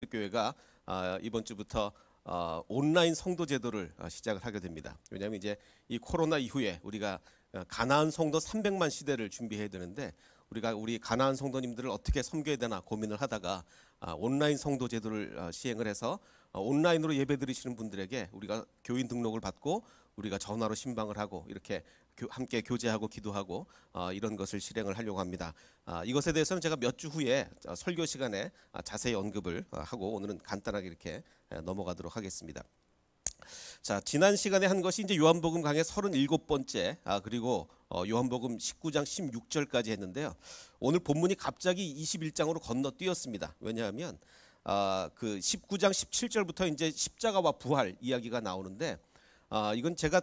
교회가 이번 주부터 온라인 성도 제도를 시작을 하게 됩니다. 왜냐하면 이제 이 코로나 이후에 우리가 가나안 성도 300만 시대를 준비해야 되는데 우리 가나안 성도님들을 어떻게 섬겨야 되나 고민을 하다가 온라인 성도 제도를 시행을 해서 온라인으로 예배드리시는 분들에게 우리가 교인 등록을 받고 우리가 전화로 신방을 하고 이렇게 함께 교제하고 기도하고 이런 것을 실행을 하려고 합니다. 이것에 대해서는 제가 몇 주 후에 설교 시간에 자세히 언급을 하고 오늘은 간단하게 이렇게 넘어가도록 하겠습니다. 자, 지난 시간에 한 것이 이제 요한복음 강의 37번째 그리고 요한복음 19장 16절까지 했는데요. 오늘 본문이 갑자기 21장으로 건너뛰었습니다. 왜냐하면 그 19장 17절부터 이제 십자가와 부활 이야기가 나오는데 이건 제가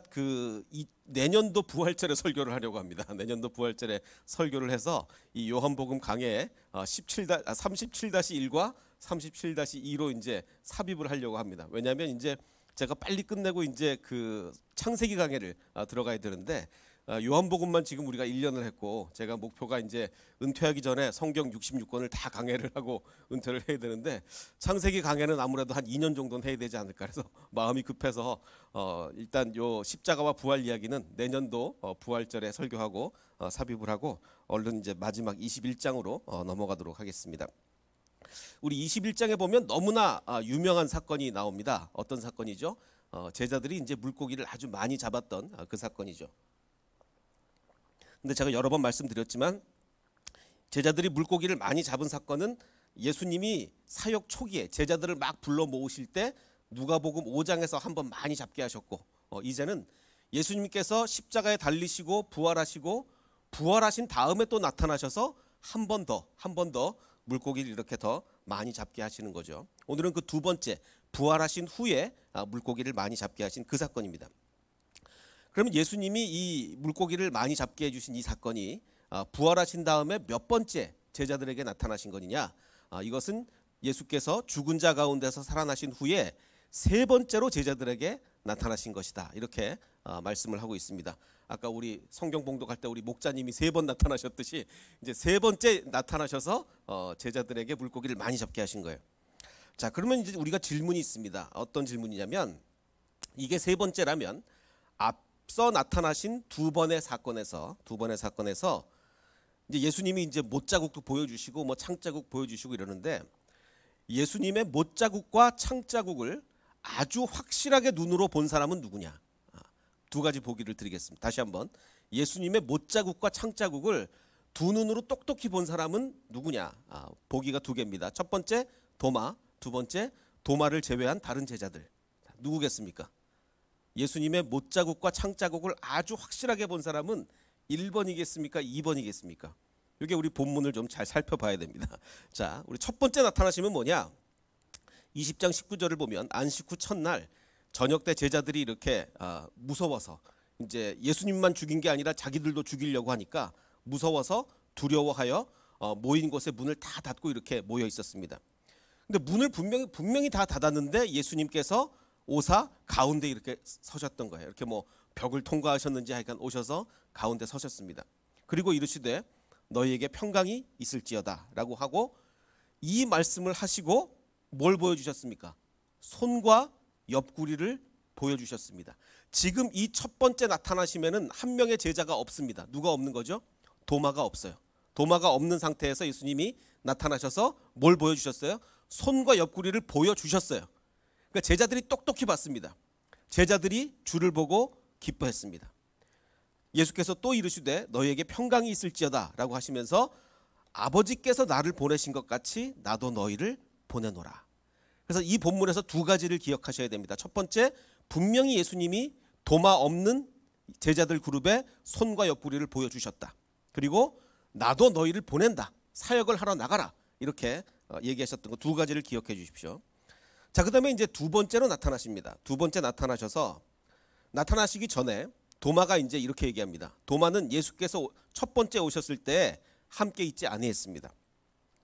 내년도 부활절에 설교를 하려고 합니다. 내년도 부활절에 설교를 해서 이 요한복음 강의 37-1과 37-2로 이제 삽입을 하려고 합니다. 왜냐하면 이제 제가 빨리 끝내고 이제 그 창세기 강의를 들어가야 되는데 요한복음만 지금 우리가 1년을 했고 제가 목표가 이제 은퇴하기 전에 성경 66권을 다 강해를 하고 은퇴를 해야 되는데 창세기 강해는 아무래도 한 2년 정도는 해야 되지 않을까 그래서 마음이 급해서 일단 요 십자가와 부활 이야기는 내년도 부활절에 설교하고 삽입을 하고 얼른 이제 마지막 21장으로 넘어가도록 하겠습니다. 우리 21장에 보면 너무나 유명한 사건이 나옵니다. 어떤 사건이죠? 제자들이 이제 물고기를 아주 많이 잡았던 그 사건이죠. 근데 제가 여러 번 말씀드렸지만 제자들이 물고기를 많이 잡은 사건은 예수님이 사역 초기에 제자들을 막 불러 모으실 때 누가복음 5장에서 한번 많이 잡게 하셨고 이제는 예수님께서 십자가에 달리시고 부활하시고 부활하신 다음에 또 나타나셔서 한 번 더 물고기를 이렇게 더 많이 잡게 하시는 거죠. 오늘은 그 두 번째 부활하신 후에 물고기를 많이 잡게 하신 그 사건입니다. 그러면 예수님이 이 물고기를 많이 잡게 해주신 이 사건이 부활하신 다음에 몇 번째 제자들에게 나타나신 거냐? 이것은 예수께서 죽은 자 가운데서 살아나신 후에 세 번째로 제자들에게 나타나신 것이다. 이렇게 말씀을 하고 있습니다. 아까 우리 성경 봉독할 때 우리 목자님이 3번 나타나셨듯이 이제 세 번째 나타나셔서 제자들에게 물고기를 많이 잡게 하신 거예요. 자, 그러면 이제 우리가 질문이 있습니다. 어떤 질문이냐면 이게 세 번째라면 앞서 나타나신 두 번의 사건에서 이제 예수님이 이제 못자국도 보여주시고 뭐 창자국 보여주시고 이러는데 예수님의 못자국과 창자국을 아주 확실하게 눈으로 본 사람은 누구냐? 두 가지 보기를 드리겠습니다. 다시 한번 예수님의 못자국과 창자국을 두 눈으로 똑똑히 본 사람은 누구냐? 보기가 두 개입니다. 첫 번째 도마, 두 번째 도마를 제외한 다른 제자들. 누구겠습니까? 예수님의 못자국과 창자국을 아주 확실하게 본 사람은 1번이겠습니까? 2번이겠습니까? 이게 우리 본문을 좀 잘 살펴봐야 됩니다. 자, 우리 첫 번째 나타나시면 뭐냐? 20장 19절을 보면 안식 후 첫날 저녁 때 제자들이 이렇게 무서워서 이제 예수님만 죽인 게 아니라 자기들도 죽이려고 하니까 무서워서 두려워하여 모인 곳에 문을 다 닫고 이렇게 모여 있었습니다. 근데 문을 분명히 다 닫았는데 예수님께서 오사 가운데 이렇게 서셨던 거예요. 이렇게 뭐 벽을 통과하셨는지 하여간 오셔서 가운데 서셨습니다. 그리고 이르시되 너희에게 평강이 있을지어다 라고 하고 이 말씀을 하시고 뭘 보여주셨습니까? 손과 옆구리를 보여주셨습니다. 지금 이 첫 번째 나타나시면은 한 명의 제자가 없습니다. 누가 없는 거죠? 도마가 없어요. 도마가 없는 상태에서 예수님이 나타나셔서 뭘 보여주셨어요? 손과 옆구리를 보여주셨어요. 그러니까 제자들이 똑똑히 봤습니다. 제자들이 주를 보고 기뻐했습니다. 예수께서 또 이르시되 너희에게 평강이 있을지어다 라고 하시면서 아버지께서 나를 보내신 것 같이 나도 너희를 보내노라. 그래서 이 본문에서 두 가지를 기억하셔야 됩니다. 첫 번째, 분명히 예수님이 도마 없는 제자들 그룹에 손과 옆구리를 보여주셨다. 그리고 나도 너희를 보낸다. 사역을 하러 나가라. 이렇게 얘기하셨던 거 두 가지를 기억해 주십시오. 자, 그 다음에 이제 두 번째로 나타나십니다. 두 번째 나타나셔서 나타나시기 전에 도마가 이제 이렇게 얘기합니다. 도마는 예수께서 첫 번째 오셨을 때 함께 있지 아니했습니다.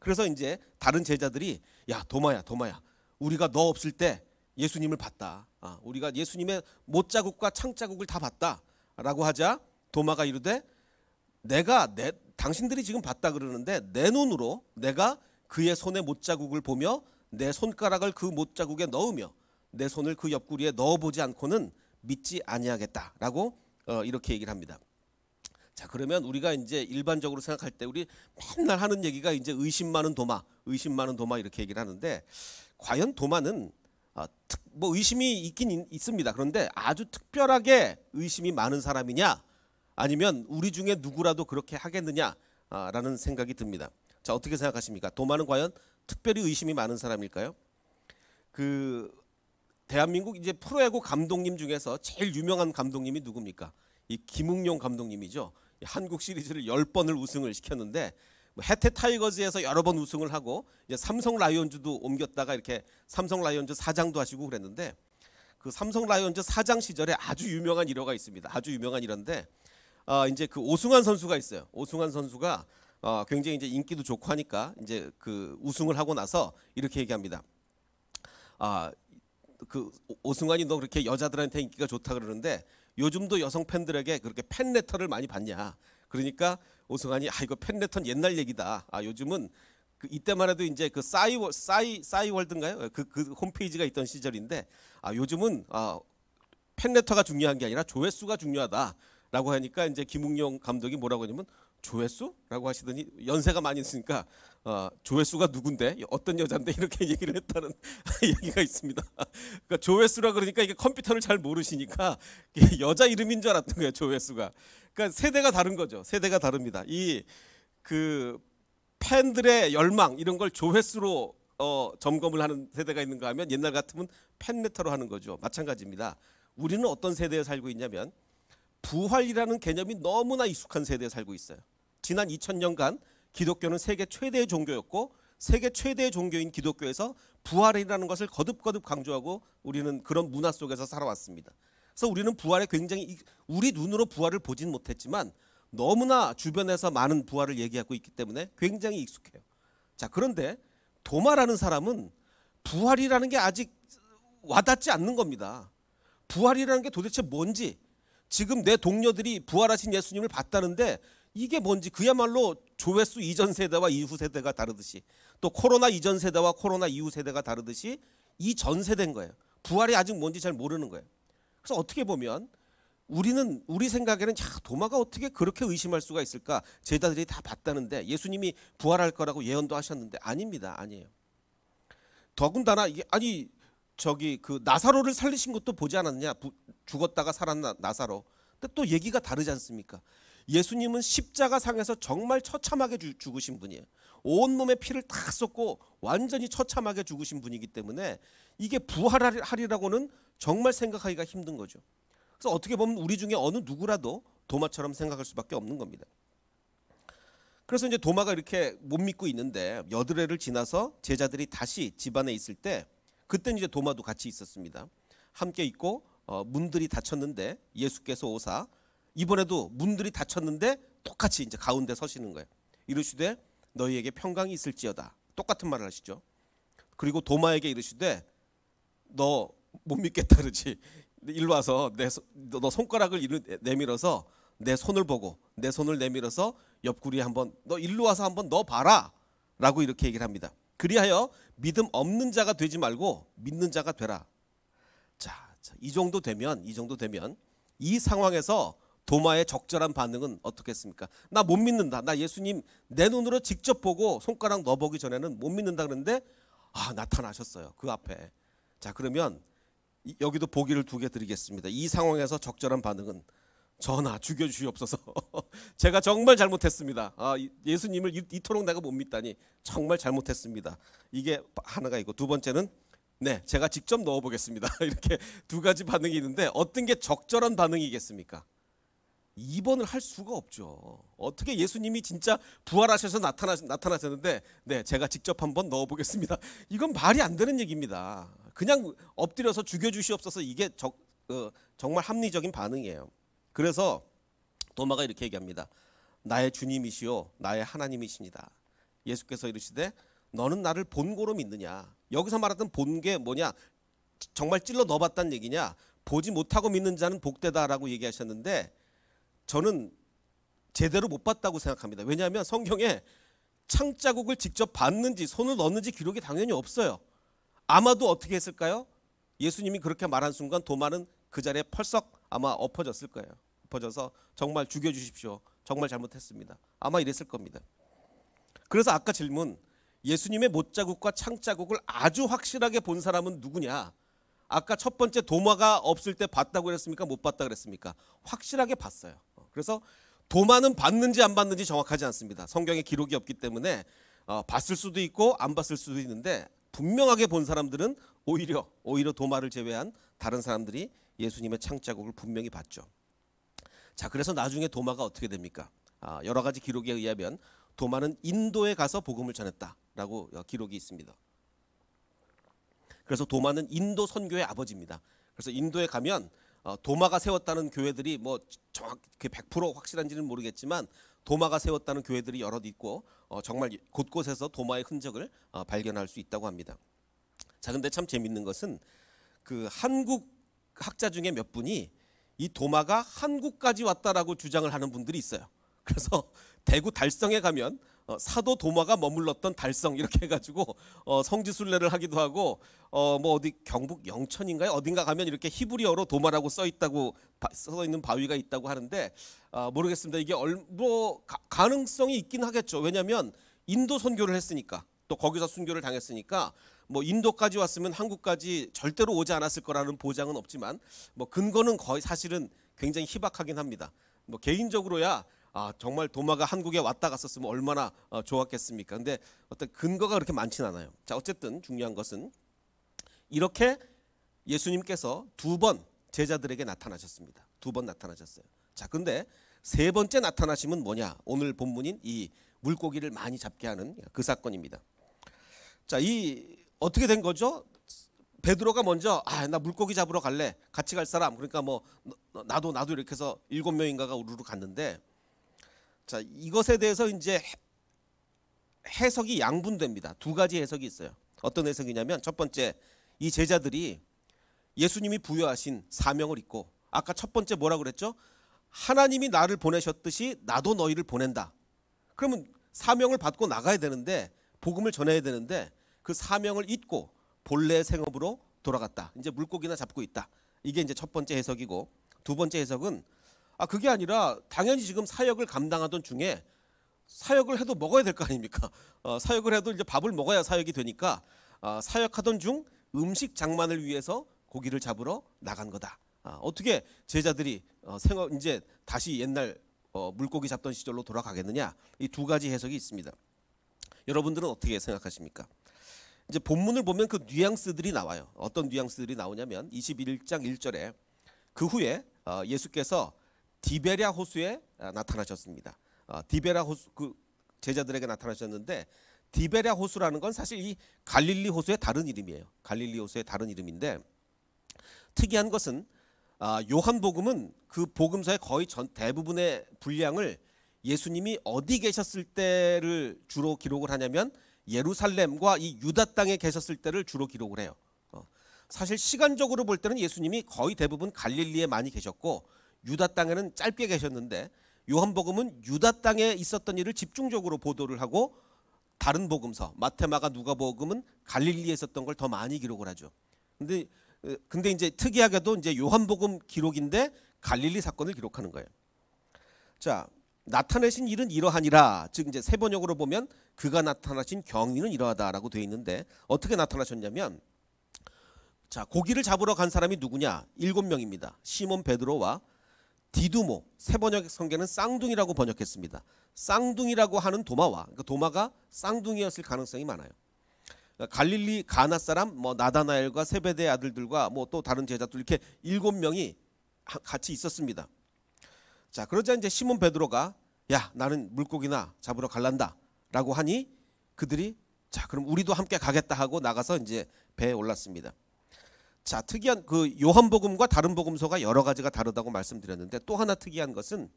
그래서 이제 다른 제자들이 야 도마야 우리가 너 없을 때 예수님을 봤다. 우리가 예수님의 못자국과 창자국을 다 봤다 라고 하자 도마가 이르되 당신들이 지금 봤다 그러는데 내 눈으로 내가 그의 손에 못자국을 보며 내 손가락을 그 못자국에 넣으며 내 손을 그 옆구리에 넣어보지 않고는 믿지 아니하겠다라고 이렇게 얘기를 합니다. 자, 그러면 우리가 이제 일반적으로 생각할 때 우리 맨날 하는 얘기가 이제 의심 많은 도마, 의심 많은 도마 이렇게 얘기를 하는데, 과연 도마는 뭐 의심이 있긴 있습니다. 그런데 아주 특별하게 의심이 많은 사람이냐, 아니면 우리 중에 누구라도 그렇게 하겠느냐라는 생각이 듭니다. 자, 어떻게 생각하십니까? 도마는 과연 특별히 의심이 많은 사람일까요? 그 대한민국 이제 프로야구 감독님 중에서 제일 유명한 감독님이 누굽니까? 이 김웅용 감독님이죠. 한국 시리즈를 10번을 우승을 시켰는데, 해태 타이거즈에서 여러 번 우승을 하고 이제 삼성 라이온즈도 옮겼다가 이렇게 삼성 라이온즈 사장도 하시고 그랬는데, 그 삼성 라이온즈 사장 시절에 아주 유명한 일화가 있습니다. 아주 유명한 일화인데, 이제 그 오승환 선수가 있어요. 오승환 선수가 굉장히 이제 인기도 좋고 하니까 이제 그 우승을 하고 나서 이렇게 얘기합니다. 그 오승환이 너 그렇게 여자들한테 인기가 좋다 그러는데 요즘도 여성 팬들에게 그렇게 팬레터를 많이 받냐? 그러니까 오승환이 이거 팬레터는 옛날 얘기다. 요즘은 그 이때만 해도 이제 그 싸이월드인가요? 그 홈페이지가 있던 시절인데, 요즘은 팬레터가 중요한 게 아니라 조회수가 중요하다라고 하니까 이제 김웅용 감독이 뭐라고 하냐면 조회수라고 하시더니, 연세가 많이 있으니까 조회수가 누군데 어떤 여잔데 이렇게 얘기를 했다는 얘기가 있습니다. 그러니까 조회수라 그러니까 이게 컴퓨터를 잘 모르시니까 여자 이름인 줄 알았던 거예요, 조회수가. 그러니까 세대가 다른 거죠. 세대가 다릅니다. 이 그 팬들의 열망 이런 걸 조회수로 점검을 하는 세대가 있는가 하면, 옛날 같으면 팬레터로 하는 거죠. 마찬가지입니다. 우리는 어떤 세대에 살고 있냐면 부활이라는 개념이 너무나 익숙한 세대에 살고 있어요. 지난 2000년간 기독교는 세계 최대의 종교였고, 세계 최대의 종교인 기독교에서 부활이라는 것을 거듭거듭 강조하고 우리는 그런 문화 속에서 살아왔습니다. 그래서 우리는 부활에 굉장히, 우리 눈으로 부활을 보진 못했지만 너무나 주변에서 많은 부활을 얘기하고 있기 때문에 굉장히 익숙해요. 자, 그런데 도마라는 사람은 부활이라는 게 아직 와닿지 않는 겁니다. 부활이라는 게 도대체 뭔지, 지금 내 동료들이 부활하신 예수님을 봤다는데 이게 뭔지, 그야말로 조회수 이전 세대와 이후 세대가 다르듯이, 또 코로나 이전 세대와 코로나 이후 세대가 다르듯이 이 전 세대인 거예요. 부활이 아직 뭔지 잘 모르는 거예요. 그래서 어떻게 보면 우리 생각에는, 도마가 어떻게 그렇게 의심할 수가 있을까? 제자들이 다 봤다는데, 예수님이 부활할 거라고 예언도 하셨는데. 아닙니다. 아니에요. 더군다나 이게 그 나사로를 살리신 것도 보지 않았냐? 죽었다가 살았나 나사로. 근데 또 얘기가 다르지 않습니까? 예수님은 십자가상에서 정말 처참하게 죽으신 분이에요. 온몸에 피를 다 쏟고 완전히 처참하게 죽으신 분이기 때문에 이게 부활하리라고는 정말 생각하기가 힘든 거죠. 그래서 어떻게 보면 우리 중에 어느 누구라도 도마처럼 생각할 수밖에 없는 겁니다. 그래서 이제 도마가 이렇게 못 믿고 있는데, 여드레를 지나서 제자들이 다시 집안에 있을 때, 그때는 이제 도마도 같이 있었습니다. 함께 있고 문들이 닫혔는데 예수께서 오사, 이번에도 문들이 닫혔는데 똑같이 이제 가운데 서시는 거예요. 이르시되 너희에게 평강이 있을지어다. 똑같은 말을 하시죠. 그리고 도마에게 이르시되 너 못 믿겠다 그러지. 일로 와서 너 손가락을 내밀어서 내 손을 보고, 내 손을 내밀어서 옆구리에 한번, 너 일로 와서 한번 넣어봐라 라고 이렇게 얘기를 합니다. 그리하여 믿음 없는 자가 되지 말고 믿는 자가 되라. 자, 이 정도 되면 이 상황에서 도마의 적절한 반응은 어떻겠습니까? 나 못 믿는다. 나 예수님 내 눈으로 직접 보고 손가락 넣어보기 전에는 못 믿는다. 그런데 나타나셨어요, 그 앞에. 자, 그러면 여기도 보기를 2개 드리겠습니다. 이 상황에서 적절한 반응은, 전하 죽여주시옵소서. 제가 정말 잘못했습니다. 예수님을 이토록 내가 못 믿다니 정말 잘못했습니다. 이게 하나가 있고, 두 번째는 네, 제가 직접 넣어보겠습니다. 이렇게 2가지 반응이 있는데, 어떤 게 적절한 반응이겠습니까? 2번을 할 수가 없죠. 어떻게 예수님이 진짜 부활하셔서 나타나셨는데 네, 제가 직접 한번 넣어보겠습니다. 이건 말이 안 되는 얘기입니다. 그냥 엎드려서 죽여주시옵소서, 이게 정말 합리적인 반응이에요. 그래서 도마가 이렇게 얘기합니다. 나의 주님이시요 나의 하나님이시니다. 예수께서 이르시되 너는 나를 본고로 믿느냐. 여기서 말하던 본 게 뭐냐, 정말 찔러 넣어봤다는 얘기냐, 보지 못하고 믿는 자는 복되다라고 얘기하셨는데, 저는 제대로 못 봤다고 생각합니다. 왜냐하면 성경에 창자국을 직접 봤는지 손을 넣었는지 기록이 당연히 없어요. 아마도 어떻게 했을까요? 예수님이 그렇게 말한 순간 도마는 그 자리에 펄썩 아마 엎어졌을 거예요. 엎어져서 정말 죽여주십시오. 정말 잘못했습니다. 아마 이랬을 겁니다. 그래서 아까 질문, 예수님의 못자국과 창자국을 아주 확실하게 본 사람은 누구냐? 아까 첫 번째 도마가 없을 때 봤다고 그랬습니까? 못 봤다 그랬습니까? 확실하게 봤어요. 그래서 도마는 봤는지 안 봤는지 정확하지 않습니다. 성경에 기록이 없기 때문에 봤을 수도 있고 안 봤을 수도 있는데, 분명하게 본 사람들은 오히려 도마를 제외한 다른 사람들이 예수님의 창자국을 분명히 봤죠. 자, 그래서 나중에 도마가 어떻게 됩니까? 여러 가지 기록에 의하면 도마는 인도에 가서 복음을 전했다라고 기록이 있습니다. 그래서 도마는 인도 선교의 아버지입니다. 그래서 인도에 가면 도마가 세웠다는 교회들이 뭐 정확히 100% 확실한지는 모르겠지만 도마가 세웠다는 교회들이 여럿 있고 정말 곳곳에서 도마의 흔적을 발견할 수 있다고 합니다. 자, 근데 참 재밌는 것은 그 한국 학자 중에 몇 분이 이 도마가 한국까지 왔다라고 주장을 하는 분들이 있어요. 그래서 대구 달성에 가면 사도 도마가 머물렀던 달성 이렇게 해가지고 성지순례를 하기도 하고 뭐 어디 경북 영천인가요? 어딘가 가면 이렇게 히브리어로 도마라고 써 있는 바위가 있다고 하는데 모르겠습니다. 이게 뭐 가능성이 있긴 하겠죠. 왜냐하면 인도 선교를 했으니까, 또 거기서 순교를 당했으니까 뭐 인도까지 왔으면 한국까지 절대로 오지 않았을 거라는 보장은 없지만 뭐 근거는 거의 사실은 굉장히 희박하긴 합니다. 뭐 개인적으로야 정말 도마가 한국에 왔다 갔었으면 얼마나 좋았겠습니까? 근데 어떤 근거가 그렇게 많지는 않아요. 자, 어쨌든 중요한 것은 이렇게 예수님께서 2번 제자들에게 나타나셨습니다. 2번 나타나셨어요. 자, 근데 3번째 나타나심은 뭐냐? 오늘 본문인 이 물고기를 많이 잡게 하는 그 사건입니다. 자, 이 어떻게 된 거죠? 베드로가 먼저 나 물고기 잡으러 갈래. 같이 갈 사람. 그러니까 뭐 나도 이렇게 해서 7명인가가 우르르 갔는데, 자, 이것에 대해서 이제 해석이 양분됩니다. 2가지 해석이 있어요. 어떤 해석이냐면, 첫 번째, 이 제자들이 예수님이 부여하신 사명을 잊고, 아까 첫 번째 뭐라고 그랬죠? 하나님이 나를 보내셨듯이 나도 너희를 보낸다. 그러면 사명을 받고 나가야 되는데, 복음을 전해야 되는데 그 사명을 잊고 본래의 생업으로 돌아갔다. 이제 물고기나 잡고 있다. 이게 이제 첫 번째 해석이고, 2번째 해석은 그게 아니라 당연히 지금 사역을 감당하던 중에 사역을 해도 먹어야 될 거 아닙니까? 사역을 해도 이제 밥을 먹어야 사역이 되니까 사역하던 중 음식 장만을 위해서 고기를 잡으러 나간 거다. 어떻게 제자들이 생업 이제 다시 옛날 물고기 잡던 시절로 돌아가겠느냐? 이 2가지 해석이 있습니다. 여러분들은 어떻게 생각하십니까? 이제 본문을 보면 그 뉘앙스들이 나와요. 어떤 뉘앙스들이 나오냐면 21장 1절에 그 후에 예수께서 디베랴 호수에 나타나셨습니다. 디베랴 호수, 그 제자들에게 나타나셨는데, 디베랴 호수라는 건 사실 이 갈릴리 호수의 다른 이름이에요. 갈릴리 호수의 다른 이름인데, 특이한 것은 요한복음은 그 복음서의 거의 대부분의 분량을 예수님이 어디 계셨을 때를 주로 기록을 하냐면 예루살렘과 이 유다 땅에 계셨을 때를 주로 기록을 해요. 사실 시간적으로 볼 때는 예수님이 거의 대부분 갈릴리에 많이 계셨고 유다 땅에는 짧게 계셨는데, 요한복음은 유다 땅에 있었던 일을 집중적으로 보도를 하고 다른 복음서 마태, 마가, 누가복음은 갈릴리에 있었던 걸 더 많이 기록을 하죠. 근데 이제 특이하게도 이제 요한복음 기록인데 갈릴리 사건을 기록하는 거예요. 자, 나타내신 일은 이러하니라. 즉 이제 세번역으로 보면 그가 나타나신 경위는 이러하다라고 되어 있는데, 어떻게 나타나셨냐면, 자, 고기를 잡으러 간 사람이 누구냐? 7명입니다. 시몬 베드로와 디두모, 세번역 성경은 쌍둥이라고 번역했습니다. 쌍둥이라고 하는 도마와, 그러니까 도마가 쌍둥이였을 가능성이 많아요. 그러니까 갈릴리 가나 사람 뭐 나다나엘과 세베대의 아들들과 뭐 또 다른 제자들, 이렇게 7명이 같이 있었습니다. 자, 그러자 이제 시몬 베드로가 야, 나는 물고기나 잡으러 갈란다라고 하니 그들이 자, 그럼 우리도 함께 가겠다 하고 나가서 이제 배에 올랐습니다. 자, 특이한 그 요한복음과 다른 복음서가 여러 가지가 다르다고 말씀드렸는데, 또 하나 특이한 것은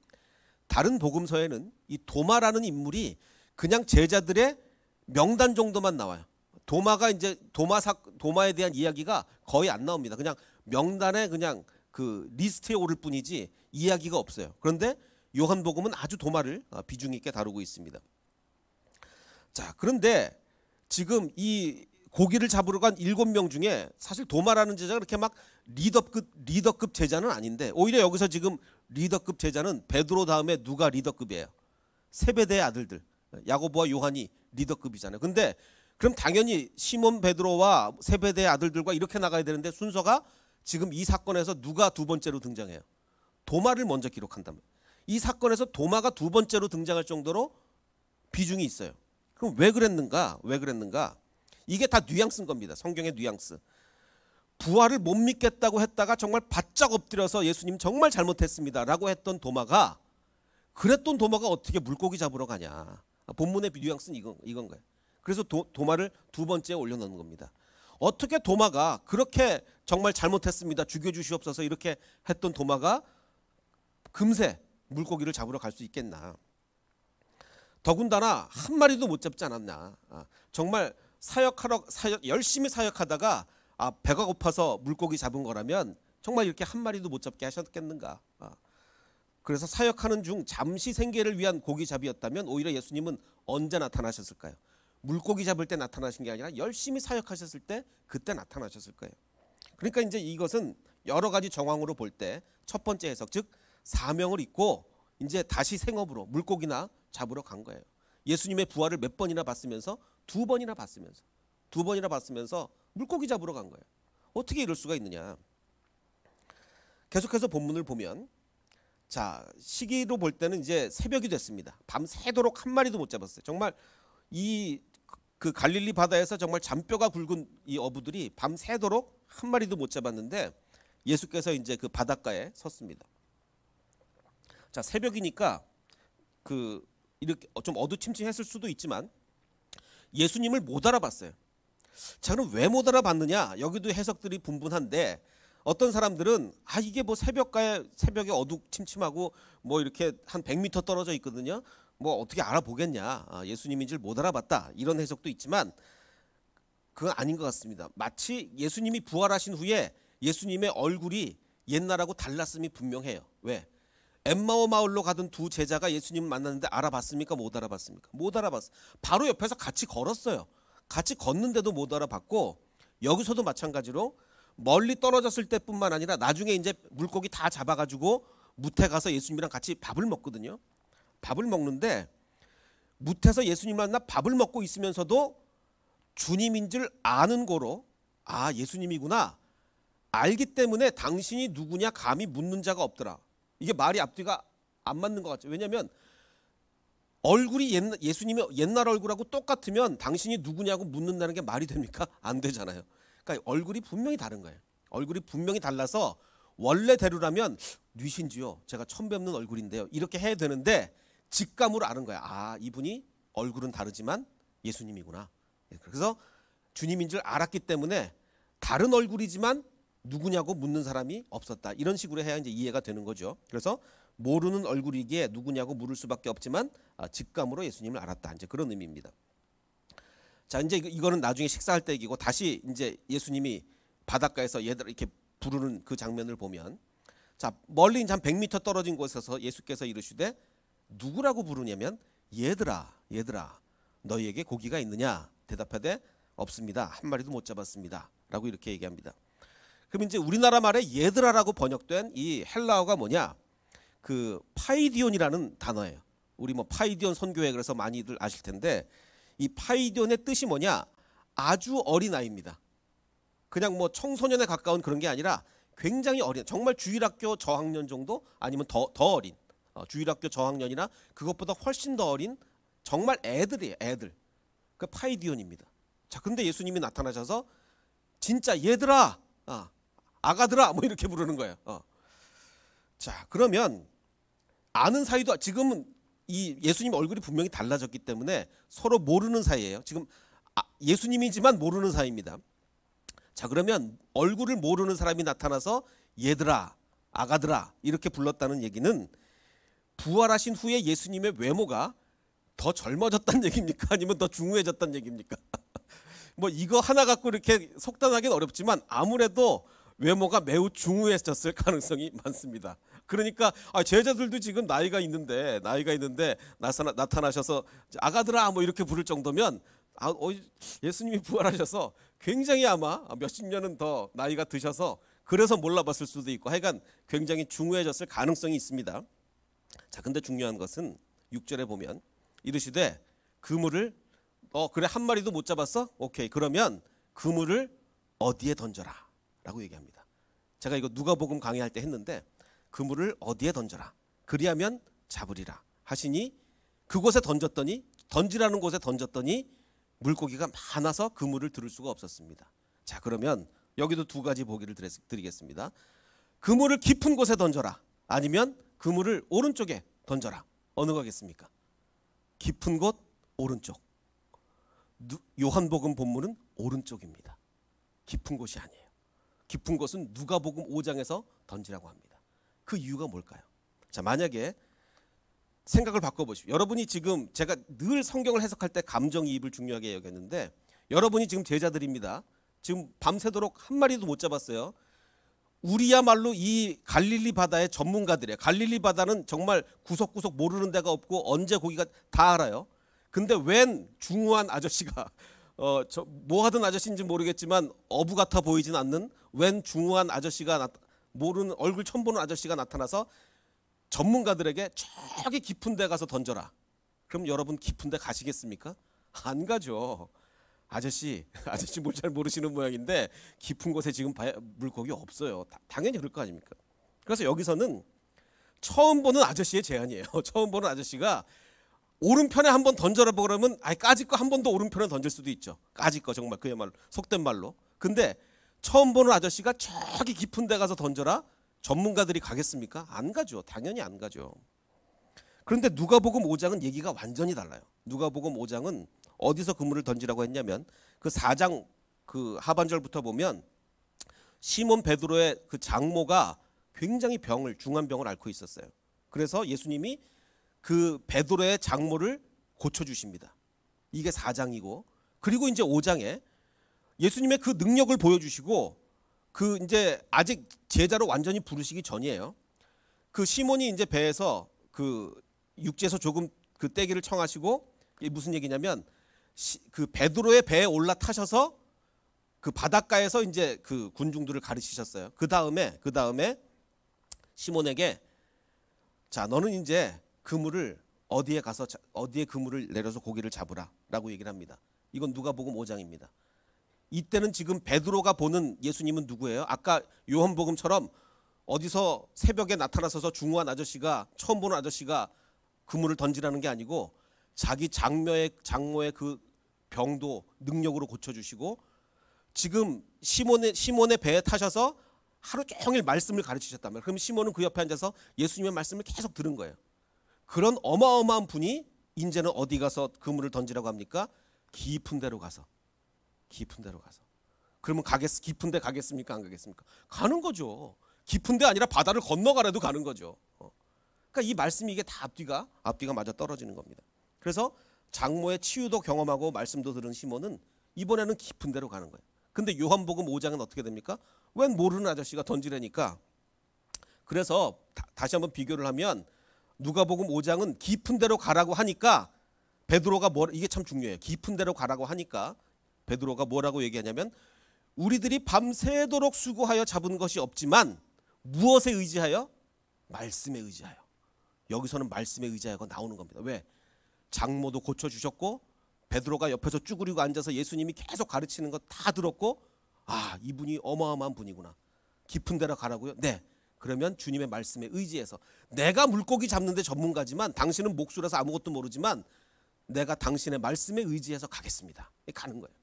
다른 복음서에는 이 도마라는 인물이 그냥 제자들의 명단 정도만 나와요. 도마가 이제 도마에 대한 이야기가 거의 안 나옵니다. 그냥 명단에 그냥 그 리스트에 오를 뿐이지 이야기가 없어요. 그런데 요한복음은 아주 도마를 비중 있게 다루고 있습니다. 자, 그런데 지금 이 고기를 잡으러 간 7명 중에 사실 도마라는 제자가 그렇게 막 리더급 제자는 아닌데, 오히려 여기서 지금 리더급 제자는 베드로 다음에 누가 리더급이에요? 세베대의 아들들, 야고보와 요한이 리더급이잖아요. 근데 그럼 당연히 시몬 베드로와 세베대의 아들들과 이렇게 나가야 되는데, 순서가 지금 이 사건에서 누가 두 번째로 등장해요? 도마를 먼저 기록한다면, 이 사건에서 도마가 두 번째로 등장할 정도로 비중이 있어요. 그럼 왜 그랬는가? 이게 다 뉘앙스인 겁니다. 성경의 뉘앙스. 부활을 못 믿겠다고 했다가 정말 바짝 엎드려서 예수님 정말 잘못했습니다 라고 했던 도마가, 그랬던 도마가 어떻게 물고기 잡으러 가냐. 본문의 뉘앙스는 이건 거예요. 그래서 도마를 두 번째에 올려놓는 겁니다. 어떻게 도마가 그렇게 정말 잘못했습니다, 죽여주시옵소서 이렇게 했던 도마가 금세 물고기를 잡으러 갈 수 있겠나. 더군다나 한 마리도 못 잡지 않았나. 정말 열심히 사역하다가 배가 고파서 물고기 잡은 거라면 정말 이렇게 한 마리도 못 잡게 하셨겠는가. 그래서 사역하는 중 잠시 생계를 위한 고기잡이였다면 오히려 예수님은 언제 나타나셨을까요? 물고기 잡을 때 나타나신 게 아니라 열심히 사역하셨을 때, 그때 나타나셨을 거예요. 그러니까 이제 이것은 여러 가지 정황으로 볼 때 첫 번째 해석, 즉 사명을 잊고 이제 다시 생업으로 물고기나 잡으러 간 거예요. 예수님의 부활을 몇 번이나 봤으면서 두 번이나 봤으면서 물고기 잡으러 간 거예요. 어떻게 이럴 수가 있느냐. 계속해서 본문을 보면, 자, 시기로 볼 때는 이제 새벽이 됐습니다. 밤새도록 한 마리도 못 잡았어요. 정말 그 갈릴리 바다에서 정말 잔뼈가 굵은 이 어부들이 밤새도록 한 마리도 못 잡았는데, 예수께서 이제 그 바닷가에 섰습니다. 자, 새벽이니까 이렇게 좀 어두침침했을 수도 있지만 예수님을 못 알아봤어요. 자, 그럼 왜 못 알아봤느냐? 여기도 해석들이 분분한데, 어떤 사람들은 이게 뭐 새벽에 어두침침하고 뭐 이렇게 한 100m 떨어져 있거든요. 뭐 어떻게 알아보겠냐. 예수님인 줄 못 알아봤다. 이런 해석도 있지만 그건 아닌 것 같습니다. 마치 예수님이 부활하신 후에 예수님의 얼굴이 옛날하고 달랐음이 분명해요. 왜? 엠마오 마을로 가던 두 제자가 예수님을 만났는데 알아봤습니까? 못 알아봤습니까? 못 알아봤어요. 바로 옆에서 같이 걸었어요. 같이 걷는데도 못 알아봤고, 여기서도 마찬가지로 멀리 떨어졌을 때뿐만 아니라 나중에 이제 물고기 다 잡아가지고 무태 가서 예수님이랑 같이 밥을 먹거든요. 밥을 먹는데 무태서 예수님 만나 밥을 먹고 있으면서도 주님인 줄 아는 고로, 예수님이구나 알기 때문에 당신이 누구냐 감히 묻는 자가 없더라. 이게 말이 앞뒤가 안 맞는 것 같죠. 왜냐하면 얼굴이 예수님의 옛날 얼굴하고 똑같으면 당신이 누구냐고 묻는다는 게 말이 됩니까? 안 되잖아요. 그러니까 얼굴이 분명히 다른 거예요. 얼굴이 분명히 달라서 원래대로라면 뉘신지요, 제가 처음 뵙는 얼굴인데요, 이렇게 해야 되는데 직감으로 아는 거야. 이분이 얼굴은 다르지만 예수님이구나. 그래서 주님인 줄 알았기 때문에 다른 얼굴이지만 누구냐고 묻는 사람이 없었다. 이런 식으로 해야 이제 이해가 되는 거죠. 그래서 모르는 얼굴이기에 누구냐고 물을 수밖에 없지만 직감으로 예수님을 알았다. 이제 그런 의미입니다. 자, 이제 이거는 나중에 식사할 때 얘기고, 다시 이제 예수님이 바닷가에서 얘들 이렇게 부르는 그 장면을 보면, 자, 멀리 이제 한 100m 떨어진 곳에서 예수께서 이르시되 누구라고 부르냐면, 얘들아 너희에게 고기가 있느냐? 대답하되 없습니다. 한 마리도 못 잡았습니다. 라고 이렇게 얘기합니다. 그럼 이제 우리나라 말에 얘들아라고 번역된 이 헬라어가 뭐냐? 그 파이디온이라는 단어예요. 우리 뭐 파이디온 선교회 그래서 많이들 아실 텐데, 이 파이디온의 뜻이 뭐냐? 아주 어린 아이입니다. 그냥 뭐 청소년에 가까운 그런 게 아니라 굉장히 어린, 정말 주일학교 저학년 정도, 아니면 더 어린, 주일학교 저학년이나 그것보다 훨씬 더 어린 정말 애들이에요. 애들. 그 파이디온입니다. 자, 근데 예수님이 나타나셔서 진짜 얘들아, 아가들아 뭐 이렇게 부르는 거예요. 자, 그러면 아는 사이도, 지금은 이 예수님 얼굴이 분명히 달라졌기 때문에 서로 모르는 사이예요. 지금 예수님이지만 모르는 사이입니다. 자, 그러면 얼굴을 모르는 사람이 나타나서 얘들아, 아가들아 이렇게 불렀다는 얘기는 부활하신 후에 예수님의 외모가 더 젊어졌다는 얘기입니까? 아니면 더 중후해졌다는 얘기입니까? 뭐 이거 하나 갖고 이렇게 속단하기는 어렵지만 아무래도 외모가 매우 중후해졌을 가능성이 많습니다. 그러니까 제자들도 지금 나이가 있는데 나타나셔서 아가들아 뭐 이렇게 부를 정도면 예수님이 부활하셔서 굉장히 아마 몇십 년은 더 나이가 드셔서 그래서 몰라봤을 수도 있고 하여간 굉장히 중후해졌을 가능성이 있습니다. 자, 근데 중요한 것은 6절에 보면 이르시되 그물을 그래 한 마리도 못 잡았어? 오케이, 그러면 그물을 어디에 던져라 라고 얘기합니다. 제가 이거 누가복음 강의할 때 했는데 그물을 어디에 던져라 그리하면 잡으리라 하시니 그곳에 던지라는 곳에 던졌더니 물고기가 많아서 그물을 들을 수가 없었습니다. 자, 그러면 여기도 두 가지 보기를 드리겠습니다. 그물을 깊은 곳에 던져라 아니면 그물을 오른쪽에 던져라. 어느 거겠습니까? 깊은 곳 오른쪽. 요한복음 본문은 오른쪽입니다. 깊은 곳이 아니에요. 깊은 곳은 누가복음 5장에서 던지라고 합니다. 그 이유가 뭘까요? 자, 만약에 생각을 바꿔보십시오. 여러분이 지금 제가 늘 성경을 해석할 때 감정이입을 중요하게 여겼는데 여러분이 지금 제자들입니다. 지금 밤새도록 한 마리도 못 잡았어요. 우리야말로 이 갈릴리 바다의 전문가들이에요. 갈릴리 바다는 정말 구석구석 모르는 데가 없고 언제 고기가 다 알아요. 근데 웬 중후한 아저씨가 뭐 하던 아저씨인지 모르겠지만 어부 같아 보이진 않는 웬 중후한 아저씨가 모르는 얼굴 처음 보는 아저씨가 나타나서 전문가들에게 저기 깊은 데 가서 던져라. 그럼 여러분 깊은 데 가시겠습니까? 안 가죠. 아저씨 뭘 잘 모르시는 모양인데 깊은 곳에 지금 물고기 없어요. 당연히 그럴 거 아닙니까? 그래서 여기서는 처음 보는 아저씨의 제안이에요. 처음 보는 아저씨가 오른편에 한번 던져라 보라면 까짓 거 한 번 더 오른편에 던질 수도 있죠. 까짓 거 정말 그야말로 속된 말로. 근데 처음 보는 아저씨가 저기 깊은 데 가서 던져라? 전문가들이 가겠습니까? 안 가죠. 당연히 안 가죠. 그런데 누가복음 5장은 얘기가 완전히 달라요. 누가복음 5장은 어디서 그물을 던지라고 했냐면 그 4장 그 하반절부터 보면 시몬 베드로의 그 장모가 굉장히 중한 병을 앓고 있었어요. 그래서 예수님이 그 베드로의 장모를 고쳐주십니다. 이게 4장이고 그리고 이제 5장에 예수님의 그 능력을 보여주시고 그 이제 아직 제자로 완전히 부르시기 전이에요. 그 시몬이 이제 배에서 그 육지에서 조금 그 떼기를 청하시고 이게 무슨 얘기냐면 그 베드로의 배에 올라타셔서 그 바닷가에서 이제 그 군중들을 가르치셨어요. 그 다음에 시몬에게 자 너는 이제 그물을 어디에 그물을 내려서 고기를 잡으라라고 얘기를 합니다. 이건 누가복음 5장입니다. 이때는 지금 베드로가 보는 예수님은 누구예요? 아까 요한복음처럼 어디서 새벽에 나타나서서 중후한 아저씨가 처음 보는 아저씨가 그물을 던지라는 게 아니고 자기 장모의 그 병도 능력으로 고쳐주시고 지금 시몬의 배에 타셔서 하루 종일 말씀을 가르치셨단 말이에요. 그럼 시몬은 그 옆에 앉아서 예수님의 말씀을 계속 들은 거예요. 그런 어마어마한 분이 이제는 어디 가서 그물을 던지라고 합니까? 깊은 데로 가서. 그러면 깊은 데 가겠습니까? 안 가겠습니까? 가는 거죠. 깊은 데 아니라 바다를 건너가라도 가는 거죠. 그러니까 이 말씀이 이게 다 앞뒤가 맞아 떨어지는 겁니다. 그래서 장모의 치유도 경험하고 말씀도 들은 시몬은 이번에는 깊은 데로 가는 거예요. 근데 요한복음 5장은 어떻게 됩니까? 웬 모르는 아저씨가 던지려니까. 그래서 다시 한번 비교를 하면 누가복음 5장은 깊은 데로 가라고 하니까 베드로가 이게 참 중요해요. 깊은 데로 가라고 하니까 베드로가 뭐라고 얘기하냐면 우리들이 밤새도록 수고하여 잡은 것이 없지만 무엇에 의지하여? 말씀에 의지하여. 여기서는 말씀에 의지하여가 나오는 겁니다. 왜? 장모도 고쳐주셨고 베드로가 옆에서 쭈그리고 앉아서 예수님이 계속 가르치는 거 다 들었고 아 이분이 어마어마한 분이구나. 깊은 데로 가라고요? 네. 그러면 주님의 말씀에 의지해서 내가 물고기 잡는데 전문가지만 당신은 목수라서 아무것도 모르지만 내가 당신의 말씀에 의지해서 가겠습니다. 가는 거예요.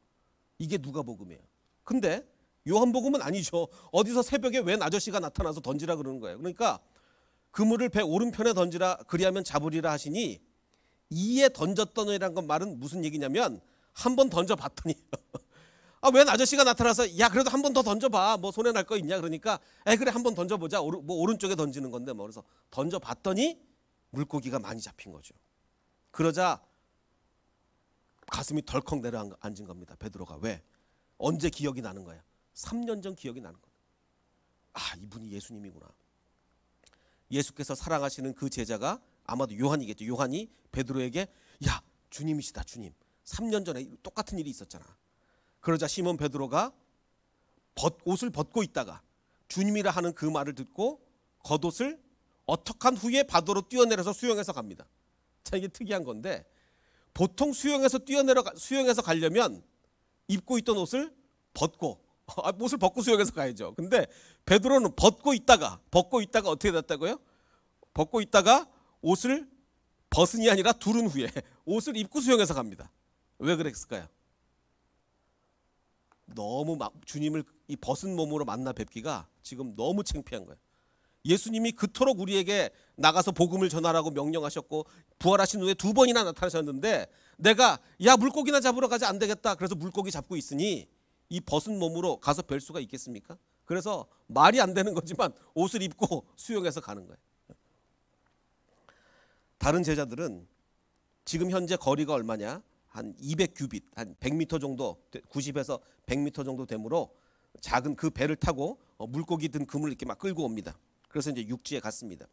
이게 누가복음이에요. 근데 요한복음은 아니죠. 어디서 새벽에 웬 아저씨가 나타나서 던지라 그러는 거예요. 그러니까 그물을 배 오른편에 던지라 그리하면 잡으리라 하시니 이에 던졌더니라는 건 말은 무슨 얘기냐면 한 번 던져봤더니 웬 아저씨가 나타나서 야 그래도 한 번 더 던져봐 뭐 손해 날 거 있냐 그러니까 그래 한 번 던져보자 뭐 오른쪽에 던지는 건데 뭐 그래서 던져봤더니 물고기가 많이 잡힌 거죠. 그러자 가슴이 덜컥 내려앉은 겁니다. 베드로가 왜? 언제 기억이 나는 거야? 3년 전 기억이 나는 거야. 아 이분이 예수님이구나. 예수께서 사랑하시는 그 제자가 아마도 요한이겠죠. 요한이 베드로에게 야 주님이시다 주님. 3년 전에 똑같은 일이 있었잖아. 그러자 시몬 베드로가 옷을 벗고 있다가 주님이라 하는 그 말을 듣고 겉옷을 어떡한 후에 바다로 뛰어내려서 수영해서 갑니다. 자, 이게 특이한 건데 보통 수영해서 가려면 입고 있던 옷을 벗고 옷을 벗고 수영해서 가야죠. 근데 베드로는 벗고 있다가 어떻게 됐다고요? 벗고 있다가 옷을 벗은이 아니라 두른 후에 옷을 입고 수영해서 갑니다. 왜 그랬을까요? 너무 주님을 이 벗은 몸으로 만나 뵙기가 지금 너무 창피한 거예요. 예수님이 그토록 우리에게 나가서 복음을 전하라고 명령하셨고 부활하신 후에 2번이나 나타나셨는데 내가 야 물고기나 잡으러 가자 안 되겠다. 그래서 물고기 잡고 있으니 이 벗은 몸으로 가서 뵐 수가 있겠습니까? 그래서 말이 안 되는 거지만 옷을 입고 수영해서 가는 거예요. 다른 제자들은 지금 현재 거리가 얼마냐? 한 200규빗, 한 100m 정도, 90에서 100m 정도 되므로 작은 그 배를 타고 물고기 든 그물을 이렇게 막 끌고 옵니다. 그래서 이제 육지에 갔습니다.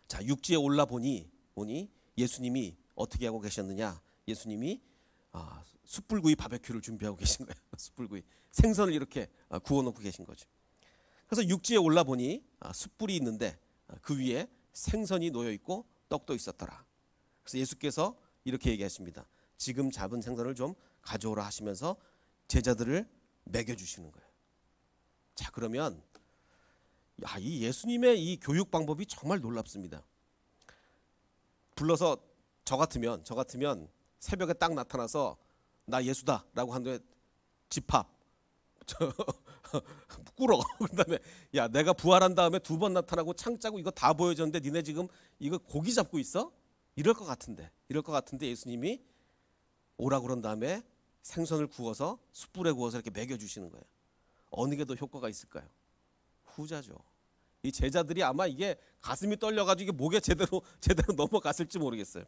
자, 육지에 올라 보니 예수님이 어떻게 하고 계셨느냐? 예수님이 숯불구이 바베큐를 준비하고 계신 거예요. 숯불구이 생선을 이렇게 구워놓고 계신 거죠. 그래서 육지에 올라 보니 숯불이 있는데 그 위에 생선이 놓여 있고 떡도 있었더라. 그래서 예수께서 이렇게 얘기하십니다. 지금 잡은 생선을 좀 가져오라 하시면서 제자들을 먹여주시는 거예요. 자, 그러면 이 예수님의 이 교육 방법이 정말 놀랍습니다. 불러서 저 같으면 새벽에 딱 나타나서 나 예수다라고 하는데 집합 꿇어. 그다음에 야 내가 부활한 다음에 2번 나타나고 창 짜고 이거 다 보여줬는데 니네 지금 이거 고기 잡고 있어? 이럴 것 같은데 예수님이 오라 그런 다음에 생선을 구워서 숯불에 구워서 이렇게 먹여주시는 거예요. 어느 게 더 효과가 있을까요? 후자죠. 이 제자들이 아마 이게 가슴이 떨려가지고 이게 목에 제대로 넘어갔을지 모르겠어요.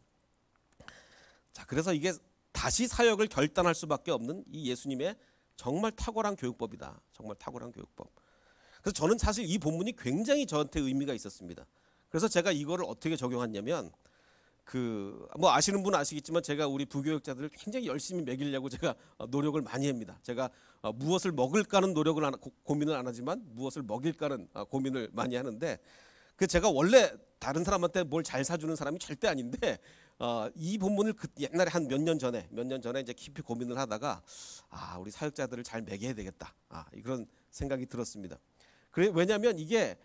자, 그래서 이게 다시 사역을 결단할 수밖에 없는 이 예수님의 정말 탁월한 교육법이다. 정말 탁월한 교육법. 그래서 저는 사실 이 본문이 굉장히 저한테 의미가 있었습니다. 그래서 제가 이거를 어떻게 적용했냐면 뭐 아시는 분은 아시겠지만 제가 우리 부교육자들을 굉장히 열심히 먹이려고 제가 노력을 많이 합니다. 제가 무엇을 먹을까는 고민을 안 하지만 무엇을 먹일까는 고민을 많이 하는데 제가 원래 다른 사람한테 뭘 잘 사주는 사람이 절대 아닌데 이 본문을 옛날에 한 몇 년 전에 이제 깊이 고민을 하다가 우리 사역자들을 잘 먹여야 되겠다. 그런 생각이 들었습니다. 왜냐하면 이게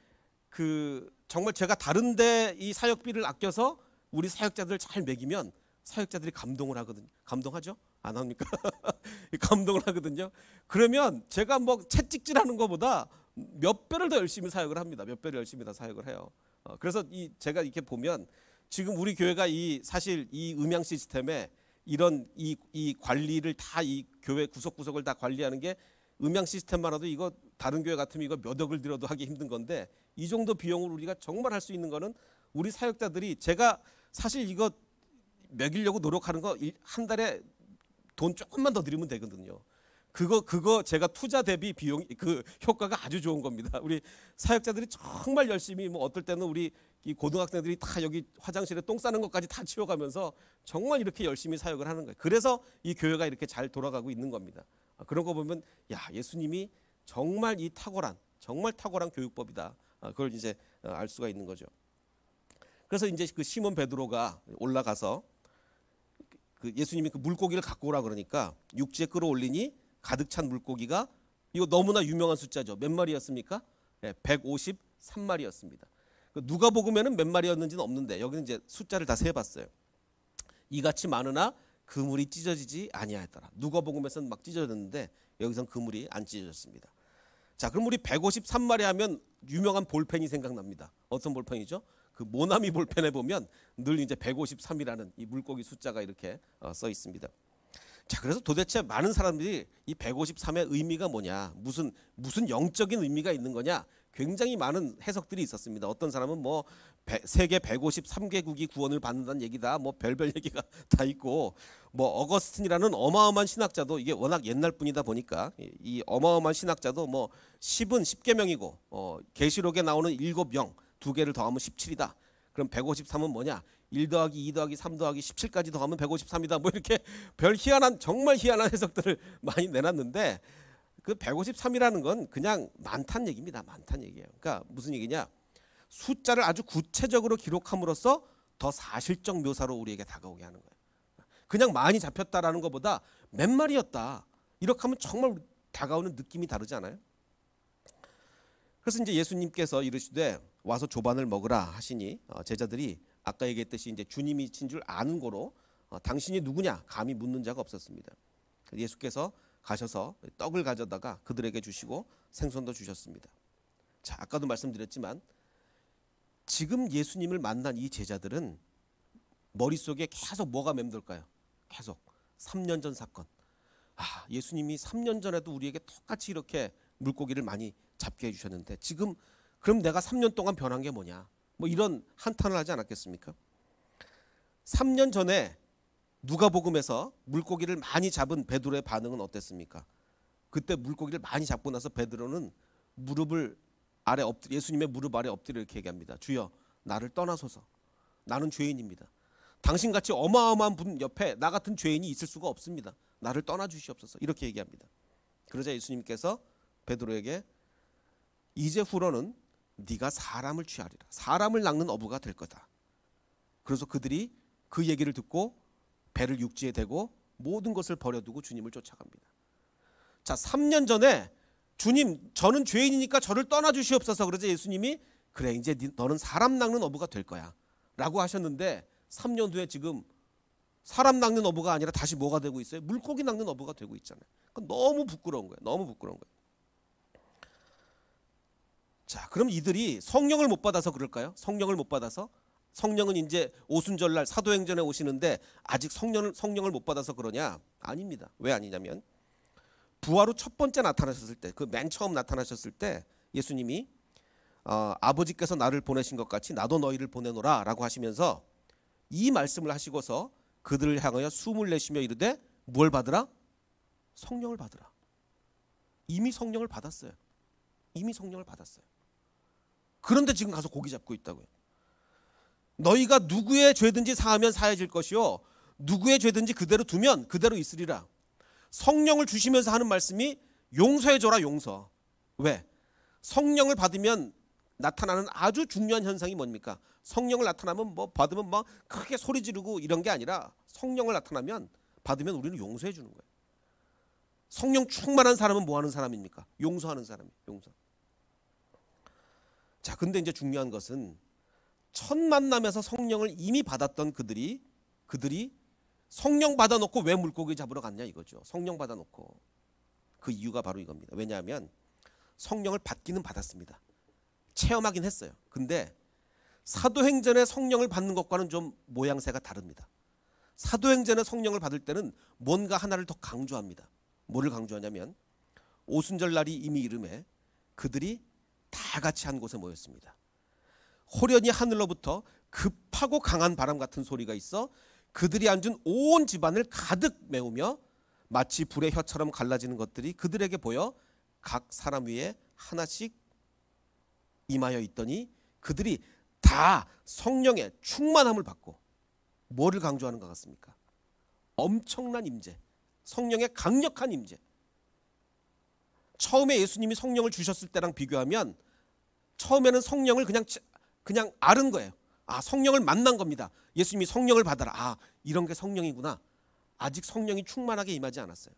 정말 제가 다른데 이 사역비를 아껴서 우리 사역자들을 잘 먹이면 사역자들이 감동을 하거든요. 감동하죠? 안 합니까? 감동을 하거든요. 그러면 제가 뭐 채찍질하는 것보다 몇 배를 더 열심히 사역을 합니다. 몇 배를 열심히 더 사역을 해요. 그래서 제가 이렇게 보면 지금 우리 교회가 사실 이 음향 시스템에 이런 이 관리를 다 이 교회 구석구석을 다 관리하는 게 음향 시스템만으로도 이거 다른 교회 같으면 이거 몇 억을 들여도 하기 힘든 건데 이 정도 비용을 우리가 정말 할 수 있는 거는 우리 사역자들이 제가 사실 이거 먹이려고 노력하는 거 한 달에 돈 조금만 더 드리면 되거든요. 그거 제가 투자 대비 비용 효과가 아주 좋은 겁니다. 우리 사역자들이 정말 열심히 뭐 어떨 때는 우리 이 고등학생들이 다 여기 화장실에 똥 싸는 것까지 다 치워가면서 정말 이렇게 열심히 사역을 하는 거예요. 그래서 이 교회가 이렇게 잘 돌아가고 있는 겁니다. 그런 거 보면 예수님이 정말 정말 탁월한 교육법이다. 그걸 이제 알 수가 있는 거죠. 그래서 이제 시몬 베드로가 올라가서 예수님이 물고기를 갖고 오라 그러니까 육지에 끌어올리니 가득 찬 물고기가 이거 너무나 유명한 숫자죠. 몇 마리였습니까? 153마리였습니다. 누가복음에는 몇 마리였는지는 없는데 여기는 이제 숫자를 다 세봤어요. 이같이 많으나 그물이 찢어지지 아니하였더라. 누가복음에서는 막 찢어졌는데 여기선 그물이 안 찢어졌습니다. 자, 그럼 우리 153마리 하면 유명한 볼펜이 생각납니다. 어떤 볼펜이죠? 모나미 볼펜에 보면 늘 이제 153이라는 이 물고기 숫자가 이렇게 써 있습니다. 자, 그래서 도대체 많은 사람들이 이 153의 의미가 뭐냐, 무슨 영적인 의미가 있는 거냐, 굉장히 많은 해석들이 있었습니다. 어떤 사람은 뭐 세계 153개국이 구원을 받는다는 얘기다, 뭐 별별 얘기가 다 있고, 뭐 어거스틴이라는 어마어마한 신학자도 이게 워낙 옛날 분이다 보니까 이 어마어마한 신학자도 뭐 10은 10계명이고 계시록에 나오는 7영 2개를 더하면 17이다. 그럼 153은 뭐냐? 1 더하기 2 더하기 3 더하기 17까지 더하면 153이다. 뭐 이렇게 별 희한한 정말 희한한 해석들을 많이 내놨는데 그 153이라는 건 그냥 많다는 얘기입니다. 많다는 얘기예요. 그러니까 무슨 얘기냐? 숫자를 아주 구체적으로 기록함으로써 더 사실적 묘사로 우리에게 다가오게 하는 거예요. 그냥 많이 잡혔다라는 것보다 몇 마리였다. 이렇게 하면 정말 다가오는 느낌이 다르지 않아요? 그래서 이제 예수님께서 이르시되 와서 조반을 먹으라 하시니 제자들이 아까 얘기했듯이 이제 주님이신 줄 아는 거로 당신이 누구냐 감히 묻는 자가 없었습니다. 예수께서 가셔서 떡을 가져다가 그들에게 주시고 생선도 주셨습니다. 자, 아까도 말씀드렸지만 지금 예수님을 만난 이 제자들은 머릿속에 계속 뭐가 맴돌까요? 계속 3년 전 사건. 예수님이 3년 전에도 우리에게 똑같이 이렇게 물고기를 많이 잡게 해주셨는데 지금 그럼 내가 3년 동안 변한 게 뭐냐? 뭐 이런 한탄을 하지 않았겠습니까? 3년 전에 누가복음에서 물고기를 많이 잡은 베드로의 반응은 어땠습니까? 그때 물고기를 많이 잡고 나서 베드로는 예수님의 무릎 아래 엎드려 이렇게 얘기합니다. 주여, 나를 떠나소서. 나는 죄인입니다. 당신같이 어마어마한 분 옆에 나 같은 죄인이 있을 수가 없습니다. 나를 떠나 주시옵소서. 이렇게 얘기합니다. 그러자 예수님께서 베드로에게 이제 후로는 네가 사람을 취하리라. 사람을 낚는 어부가 될 거다. 그래서 그들이 그 얘기를 듣고 배를 육지에 대고 모든 것을 버려두고 주님을 쫓아갑니다. 자, 3년 전에 주님, 저는 죄인이니까 저를 떠나 주시옵소서. 그러자 예수님이 그래, 이제 너는 사람 낚는 어부가 될 거야 라고 하셨는데 3년 후에 지금 사람 낚는 어부가 아니라 다시 뭐가 되고 있어요? 물고기 낚는 어부가 되고 있잖아요. 너무 부끄러운 거예요. 너무 부끄러운 거예요. 자, 그럼 이들이 성령을 못 받아서 그럴까요? 성령을 못 받아서? 성령은 이제 오순절날 사도행전에 오시는데 아직 성령을 못 받아서 그러냐? 아닙니다. 왜 아니냐면 부활 후 첫 번째 나타나셨을 때, 그 맨 처음 나타나셨을 때 예수님이 아버지께서 나를 보내신 것 같이 나도 너희를 보내노라 라고 하시면서 이 말씀을 하시고서 그들을 향하여 숨을 내쉬며 이르되 뭘 받으라? 성령을 받으라. 이미 성령을 받았어요. 이미 성령을 받았어요. 그런데 지금 가서 고기 잡고 있다고요. 너희가 누구의 죄든지 사하면 사해질 것이요 누구의 죄든지 그대로 두면 그대로 있으리라. 성령을 주시면서 하는 말씀이 용서해줘라. 용서. 왜? 성령을 받으면 나타나는 아주 중요한 현상이 뭡니까? 성령을 나타나면 받으면 막 크게 소리 지르고 이런 게 아니라 성령을 받으면 우리는 용서해 주는 거예요. 성령 충만한 사람은 뭐 하는 사람입니까? 용서하는 사람이에요. 용서. 자, 근데 이제 중요한 것은 첫 만남에서 성령을 이미 받았던 그들이 성령 받아놓고 왜 물고기 잡으러 갔냐 이거죠. 성령 받아놓고. 그 이유가 바로 이겁니다. 왜냐하면 성령을 받기는 받았습니다. 체험하긴 했어요. 근데 사도행전에 성령을 받는 것과는 좀 모양새가 다릅니다. 사도행전에 성령을 받을 때는 뭔가 하나를 더 강조합니다. 뭐를 강조하냐면 오순절 날이 이미 이름에 그들이 다 같이 한 곳에 모였습니다. 호련히 하늘로부터 급하고 강한 바람 같은 소리가 있어 그들이 앉은 온 집안을 가득 메우며 마치 불의 혀처럼 갈라지는 것들이 그들에게 보여 각 사람 위에 하나씩 임하여 있더니 그들이 다 성령의 충만함을 받고 뭐를 강조하는 것 같습니까? 엄청난 임재, 성령의 강력한 임재. 처음에 예수님이 성령을 주셨을 때랑 비교하면 처음에는 성령을 그냥 앓은 거예요. 성령을 만난 겁니다. 예수님이 성령을 받아라. 이런 게 성령이구나. 아직 성령이 충만하게 임하지 않았어요.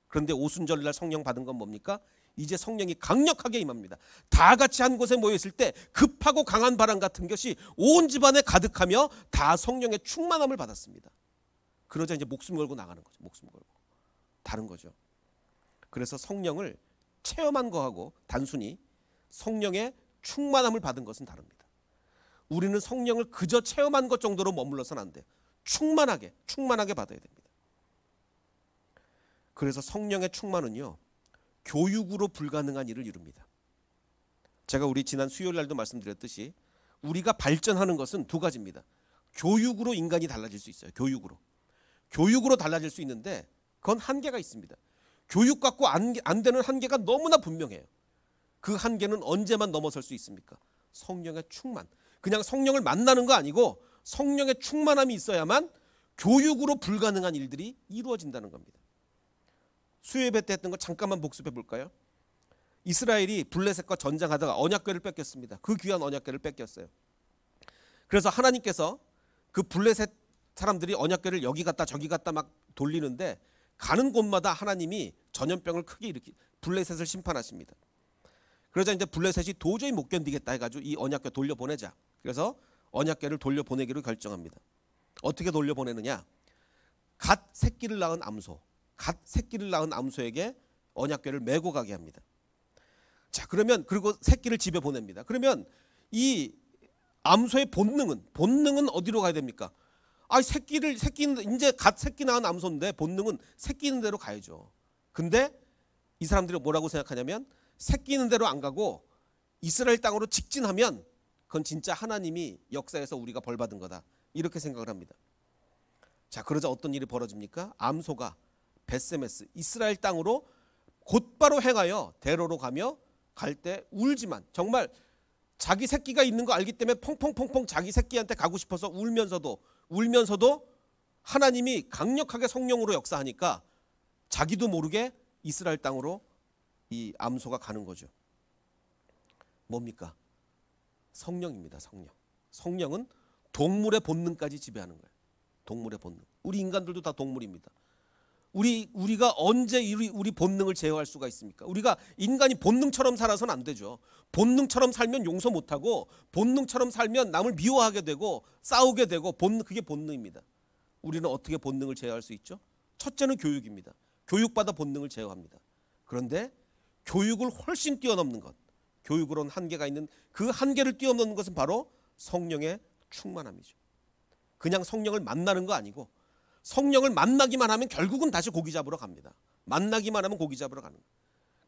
그런데 오순절날 성령 받은 건 뭡니까? 이제 성령이 강력하게 임합니다. 다 같이 한 곳에 모였을 때 급하고 강한 바람 같은 것이 온 집안에 가득하며 다 성령의 충만함을 받았습니다. 그러자 이제 목숨 걸고 나가는 거죠. 목숨 걸고. 다른 거죠. 그래서 성령을 체험한 거하고 단순히 성령의 충만함을 받은 것은 다릅니다. 우리는 성령을 그저 체험한 것 정도로 머물러서는 안 돼요. 충만하게 받아야 됩니다. 그래서 성령의 충만은요, 교육으로 불가능한 일을 이룹니다. 제가 우리 지난 수요일 날도 말씀드렸듯이 우리가 발전하는 것은 두 가지입니다. 교육으로 인간이 달라질 수 있어요. 교육으로 달라질 수 있는데 그건 한계가 있습니다. 교육 갖고 안 되는 한계가 너무나 분명해요. 그 한계는 언제만 넘어설 수 있습니까? 성령의 충만. 그냥 성령을 만나는 거 아니고 성령의 충만함이 있어야만 교육으로 불가능한 일들이 이루어진다는 겁니다. 수요 예배 때 했던 거 잠깐만 복습해 볼까요? 이스라엘이 블레셋과 전쟁하다가 언약궤를 뺏겼습니다. 그 귀한 언약궤를 뺏겼어요. 그래서 하나님께서 그 블레셋 사람들이 언약궤를 여기 갔다 저기 갔다 막 돌리는데 가는 곳마다 하나님이 전염병을 크게 일으키 블레셋을 심판하십니다. 그러자 이제 블레셋이 도저히 못 견디겠다 해가지고 이 언약궤 돌려보내자. 그래서 언약궤를 돌려보내기로 결정합니다. 어떻게 돌려보내느냐? 갓 새끼를 낳은 암소에게 언약궤를 메고 가게 합니다. 자, 그러면 그리고 새끼를 집에 보냅니다. 그러면 이 암소의 본능은 어디로 가야 됩니까? 새끼는 이제 갓 새끼 낳은 암소인데 본능은 새끼 있는 대로 가야죠. 근데 이 사람들이 뭐라고 생각하냐면 새끼 있는 대로 안 가고 이스라엘 땅으로 직진하면 그건 진짜 하나님이 역사에서 우리가 벌 받은 거다. 이렇게 생각을 합니다. 자, 그러자 어떤 일이 벌어집니까? 암소가 벳세메스 이스라엘 땅으로 곧바로 행하여 대로로 가며 갈 때 울지만 정말 자기 새끼가 있는 거 알기 때문에 펑펑펑펑 자기 새끼한테 가고 싶어서 울면서도 하나님이 강력하게 성령으로 역사하니까 자기도 모르게 이스라엘 땅으로 이 암소가 가는 거죠. 뭡니까? 성령입니다. 성령은 동물의 본능까지 지배하는 거예요. 동물의 본능. 우리 인간들도 다 동물입니다. 우리가 언제 우리 본능을 제어할 수가 있습니까? 우리가 인간이 본능처럼 살아서는 안 되죠. 본능처럼 살면 용서 못하고 본능처럼 살면 남을 미워하게 되고 싸우게 되고 그게 본능입니다. 우리는 어떻게 본능을 제어할 수 있죠? 첫째는 교육입니다. 교육받아 본능을 제어합니다. 그런데 교육을 훨씬 뛰어넘는 것, 교육으로는 한계가 있는 그 한계를 뛰어넘는 것은 바로 성령의 충만함이죠. 그냥 성령을 만나는 거 아니고 성령을 만나기만 하면 결국은 다시 고기 잡으러 갑니다. 만나기만 하면 고기 잡으러 가는 거예요.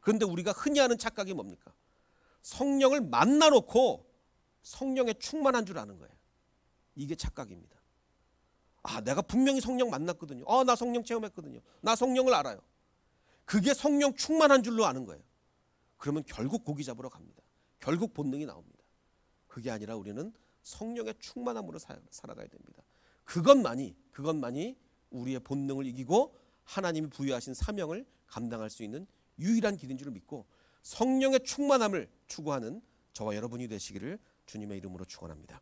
그런데 우리가 흔히 하는 착각이 뭡니까? 성령을 만나놓고 성령에 충만한 줄 아는 거예요. 이게 착각입니다. 내가 분명히 성령 만났거든요. 나 성령 체험했거든요. 나 성령을 알아요. 그게 성령 충만한 줄로 아는 거예요. 그러면 결국 고기 잡으러 갑니다. 결국 본능이 나옵니다. 그게 아니라 우리는 성령의 충만함으로 살아가야 됩니다. 그것만이 우리의 본능을 이기고 하나님이 부여하신 사명을 감당할 수 있는 유일한 길인 줄 믿고 성령의 충만함을 추구하는 저와 여러분이 되시기를 주님의 이름으로 축원합니다.